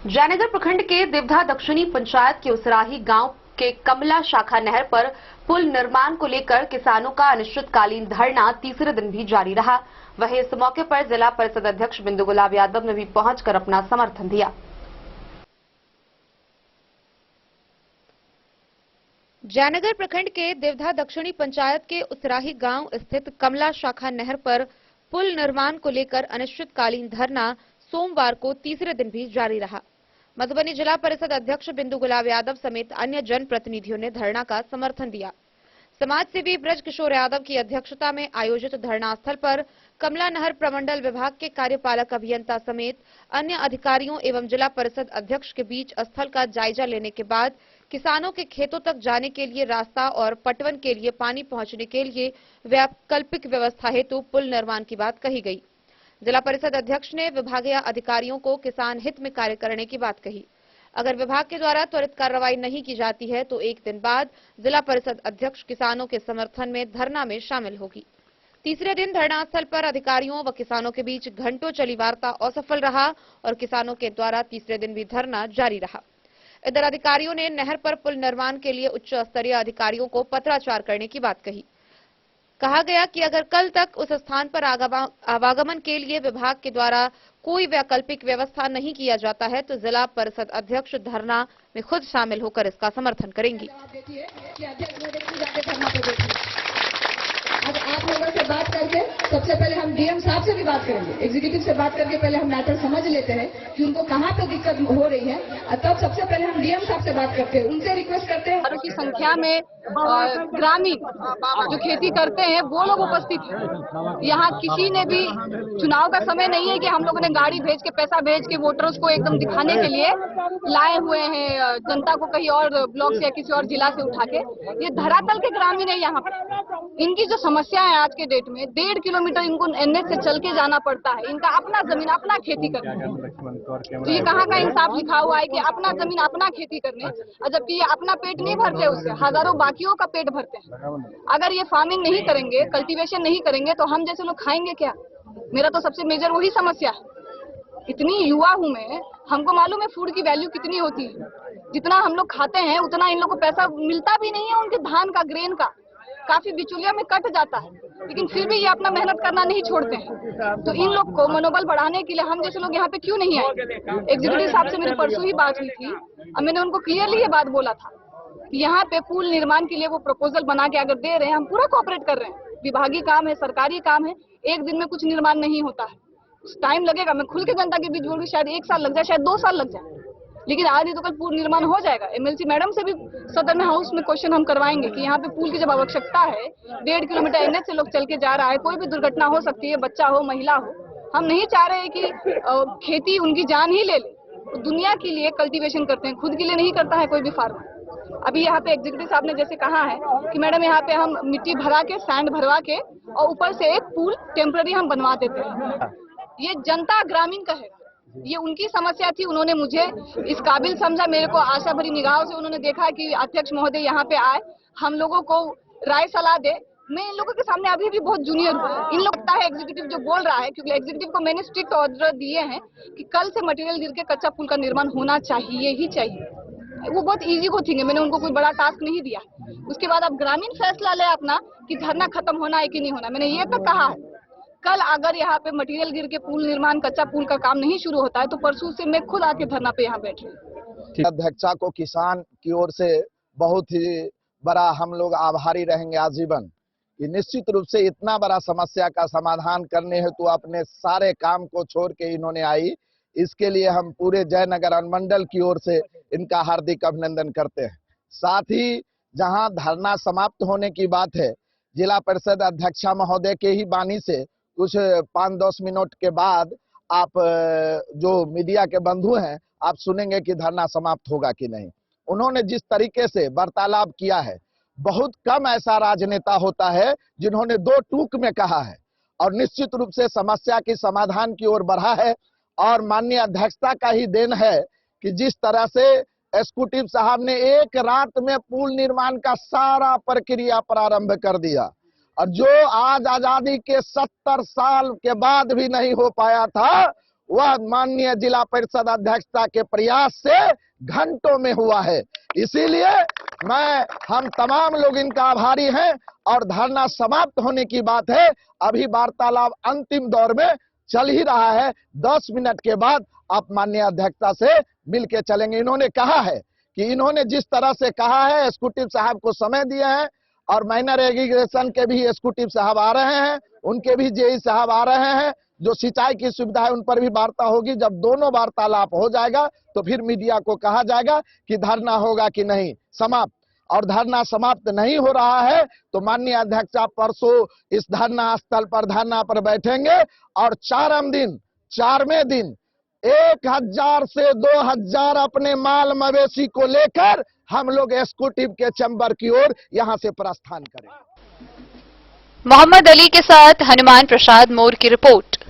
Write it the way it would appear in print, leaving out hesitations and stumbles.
जयनगर प्रखंड के देवधा दक्षिणी पंचायत के उसराही गांव के कमला शाखा नहर पर पुल निर्माण को लेकर किसानों का अनिश्चितकालीन धरना तीसरे दिन भी जारी रहा। वहीं इस मौके पर जिला परिषद अध्यक्ष बिंदु गुलाब यादव ने भी पहुंचकर अपना समर्थन दिया। जयनगर प्रखंड के देवधा दक्षिणी पंचायत के उसराही गांव स्थित कमला शाखा नहर पर पुल निर्माण को लेकर अनिश्चितकालीन धरना सोमवार को तीसरे दिन भी जारी रहा। मधुबनी जिला परिषद अध्यक्ष बिंदु गुलाब यादव समेत अन्य जनप्रतिनिधियों ने धरना का समर्थन दिया। समाज सेवी ब्रज किशोर यादव की अध्यक्षता में आयोजित धरना स्थल पर कमला नहर प्रमंडल विभाग के कार्यपालक अभियंता समेत अन्य अधिकारियों एवं जिला परिषद अध्यक्ष के बीच स्थल का जायजा लेने के बाद किसानों के खेतों तक जाने के लिए रास्ता और पटवन के लिए पानी पहुंचने के लिए वैकल्पिक व्यवस्था हेतु पुल निर्माण की बात कही गई। जिला परिषद अध्यक्ष ने विभागीय अधिकारियों को किसान हित में कार्य करने की बात कही। अगर विभाग के द्वारा त्वरित कार्रवाई नहीं की जाती है तो एक दिन बाद जिला परिषद अध्यक्ष किसानों के समर्थन में धरना में शामिल होगी। तीसरे दिन धरना स्थल पर अधिकारियों व किसानों के बीच घंटों चली वार्ता असफल रहा और किसानों के द्वारा तीसरे दिन भी धरना जारी रहा। इधर अधिकारियों ने नहर पर पुल निर्माण के लिए उच्च स्तरीय अधिकारियों को पत्राचार करने की बात कही। कहा गया कि अगर कल तक उस स्थान पर आवागमन के लिए विभाग के द्वारा कोई वैकल्पिक व्यवस्था नहीं किया जाता है तो जिला परिषद अध्यक्ष धरना में खुद शामिल होकर इसका समर्थन करेंगी। अब आप लोगों से बात करके सबसे पहले हम डीएम साहब से भी बात करेंगे, एग्जीक्यूटिव से बात करके पहले हम मैटर समझ लेते हैं कि उनको कहाँ पे दिक्कत हो रही है, तब सबसे पहले हम डीएम साहब से बात करते हैं, उनसे रिक्वेस्ट करते हैं की संख्या में ग्रामीण जो खेती करते हैं वो लोग उपस्थित हैं। यहाँ किसी ने भी चुनाव का समय नहीं है कि हम लोगों ने गाड़ी भेज के पैसा भेज के वोटर्स को एकदम दिखाने के लिए लाए हुए हैं जनता को कहीं और ब्लॉक से या किसी और जिला से उठा के। ये धरातल के ग्रामीण है। यहाँ पर इनकी जो समस्या है आज के डेट में 1.5 किलोमीटर इनको एनएच से चल के जाना पड़ता है। इनका अपना जमीन अपना खेती करने, तो ये कहाँ का इंसाफ लिखा हुआ है कि अपना जमीन अपना खेती करने, जबकि ये अपना पेट नहीं भरते, उससे हजारों बाकियों का पेट भरते हैं। अगर ये फार्मिंग नहीं करेंगे, कल्टीवेशन नहीं करेंगे तो हम जैसे लोग खाएंगे क्या? मेरा तो सबसे मेजर वही समस्या है। इतनी युवा हूँ मैं, हमको मालूम है फूड की वैल्यू कितनी होती है। जितना हम लोग खाते हैं उतना इन लोग को पैसा मिलता भी नहीं है। उनके धान का, ग्रेन का काफी बिचौलिया में कट जाता है, लेकिन फिर भी ये अपना मेहनत करना नहीं छोड़ते हैं। तो इन लोग को मनोबल बढ़ाने के लिए हम जैसे लोग यहाँ पे क्यों नहीं आए? एग्जीक्यूटिव साहब से मेरी परसों ही बात हुई थी और मैंने उनको क्लियरली ये बात बोला था कि यहाँ पे पुल निर्माण के लिए वो प्रपोजल बना के अगर दे रहे हैं, हम पूरा कोऑपरेट कर रहे हैं। विभागीय काम है, सरकारी काम है, एक दिन में कुछ निर्माण नहीं होता है, टाइम लगेगा। मैं खुल के जनता के बीच बोल रही, शायद 1 साल लग जाए, शायद 2 साल लग जाए, लेकिन आज नहीं तो कल पुल निर्माण हो जाएगा। एमएलसी मैडम से भी सदर में हाउस में क्वेश्चन हम करवाएंगे कि यहाँ पे पुल की जब आवश्यकता है, 1.5 किलोमीटर एनएच से लोग चल के जा रहा है, कोई भी दुर्घटना हो सकती है, बच्चा हो, महिला हो। हम नहीं चाह रहे हैं कि खेती उनकी जान ही ले ले। तो दुनिया के लिए कल्टीवेशन करते हैं, खुद के लिए नहीं करता है कोई भी फार्मर। अभी यहाँ पे एग्जीक्यूटिव साहब ने जैसे कहा है कि मैडम यहाँ पे हम मिट्टी भरा के, सैंड भरवा के और ऊपर से एक पुल टेम्पररी हम बनवा देते हैं। ये जनता ग्रामीण का है, ये उनकी समस्या थी। उन्होंने मुझे इस काबिल समझा, मेरे को आशा भरी निगाहों से उन्होंने देखा कि अध्यक्ष महोदय यहाँ पे आए, हम लोगों को राय सलाह दे। मैं इन लोगों के सामने अभी भी बहुत जूनियर हूँ। इन लोग लगता है एग्जीक्यूटिव जो बोल रहा है, क्योंकि एग्जीक्यूटिव को मैंने स्ट्रिक्ट ऑर्डर दिए हैं कि कल से मटेरियल गिर के कच्चा पुल का निर्माण होना चाहिए ही चाहिए। वो बहुत इजी को थिंग है, मैंने उनको कोई बड़ा टास्क नहीं दिया। उसके बाद अब ग्रामीण फैसला ले अपना कि धरना खत्म होना है कि नहीं होना। मैंने ये तक कहा है कल अगर यहाँ पे मटेरियल गिर के पुल निर्माण, कच्चा पुल का काम नहीं शुरू होता है तो परसों से मैं खुद आके धरना पे यहाँ बैठ रही हूँ। अध्यक्षा को किसान की ओर से बहुत ही बड़ा हम लोग आभारी रहेंगे आजीवन। कि निश्चित रूप से इतना बड़ा समस्या का समाधान करने हेतु तो अपने सारे काम को छोड़ के इन्होंने आई, इसके लिए हम पूरे जयनगर अनुमंडल की ओर से इनका हार्दिक अभिनंदन करते हैं। साथ ही जहां धरना समाप्त होने की बात है, जिला परिषद अध्यक्षा महोदय के ही वाणी से कुछ 5-10 मिनट के बाद आप जो मीडिया के बंधु हैं, आप सुनेंगे कि धरना समाप्त होगा कि नहीं। उन्होंने जिस तरीके से वार्तालाप किया है, बहुत कम ऐसा राजनेता होता है जिन्होंने 2 टूक में कहा है और निश्चित रूप से समस्या की समाधान की ओर बढ़ा है। और माननीय अध्यक्षता का ही देन है कि जिस तरह से एग्जीक्यूटिव साहब ने एक रात में पुल निर्माण का सारा प्रक्रिया प्रारंभ कर दिया, और जो आज आजादी के 70 साल के बाद भी नहीं हो पाया था, वह माननीय जिला परिषद अध्यक्षता के प्रयास से घंटों में हुआ है। इसीलिए हम तमाम लोग इनका आभारी हैं और धरना समाप्त होने की बात है। अभी वार्तालाप अंतिम दौर में चल ही रहा है। 10 मिनट के बाद आप माननीय अध्यक्षता से मिलके चलेंगे। इन्होंने कहा है कि इन्होंने जिस तरह से कहा है, एग्जीक्यूटिव साहब को समय दिया है और माइनर एग्रीगेशन के भी एग्जीक्यूटिव साहब आ रहे हैं, उनके भी जेई साहब आ रहे हैं। जो सिंचाई की सुविधा है उन पर भी वार्ता होगी। जब दोनों वार्तालाप हो जाएगा तो फिर मीडिया को कहा जाएगा कि धरना होगा कि नहीं समाप्त। और धरना समाप्त नहीं हो रहा है तो माननीय अध्यक्ष परसों इस धरना स्थल पर धरना पर बैठेंगे और 4वें दिन 1000 से 2000 अपने माल मवेशी को लेकर हम लोग एग्जीक्यूटिव के चैम्बर की ओर यहां से प्रस्थान करेंगे। मोहम्मद अली के साथ हनुमान प्रसाद मोर की रिपोर्ट।